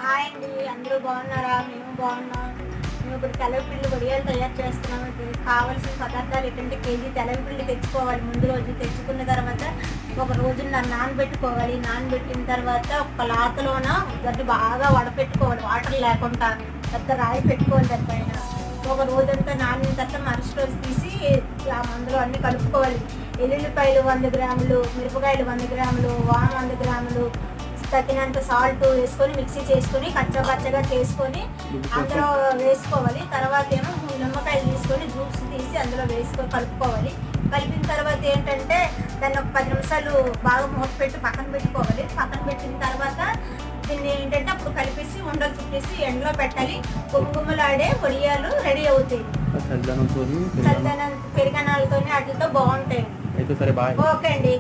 Hi అండి, అందరూ బాగున్నారా? మేము బాగున్నాం. మేము ఇప్పుడు తెలగపిండి వడియాలు తయారు చేస్తున్నాము. దీనికి కావాల్సిన పదార్థాలు ఏంటంటే కేజీ తెలగపిండి తెచ్చుకోవాలి. ముందు రోజు తెచ్చుకున్న తర్వాత ఒక రోజు నానబెట్టుకోవాలి. నానబెట్టిన తర్వాత ఒక క్లాత్లోన దాన్ని బాగా వడపెట్టుకోవాలి, వాటర్ లేకుండా పెద్ద రాయి పెట్టుకోవాలి దానిపైన. ఒక రోజంతా నానిన తర్వాత మరుసటి రోజు తీసి అందులో అన్ని కలుపుకోవాలి. ఎల్లుల్లిపాయలు 100 గ్రాములు, మిరపకాయలు 100 గ్రాములు, వాము 100 గ్రాములు, తగినంత సాల్ట్ వేసుకొని మిక్సీ చేసుకొని కచ్చపచ్చగా చేసుకొని అందులో వేసుకోవాలి. తర్వాత ఏమో నిమ్మకాయలు తీసుకొని జ్యూస్ తీసి అందులో వేసుకొని కలుపుకోవాలి. కలిపిన తర్వాత ఏంటంటే దాన్ని ఒక 10 నిమిషాలు బాగా మూత పెట్టి పక్కన పెట్టుకోవాలి. పక్కన పెట్టిన తర్వాత దీన్ని ఏంటంటే అప్పుడు కలిపేసి ఉండలు చుట్టేసి ఎండలో పెట్టాలి. గుమ్మగుమ్మలాడే వడియాలు రెడీ అవుతాయి. చల్లదనం పెరుగనాలతో వాటితో బాగుంటాయి. ఓకే అండి.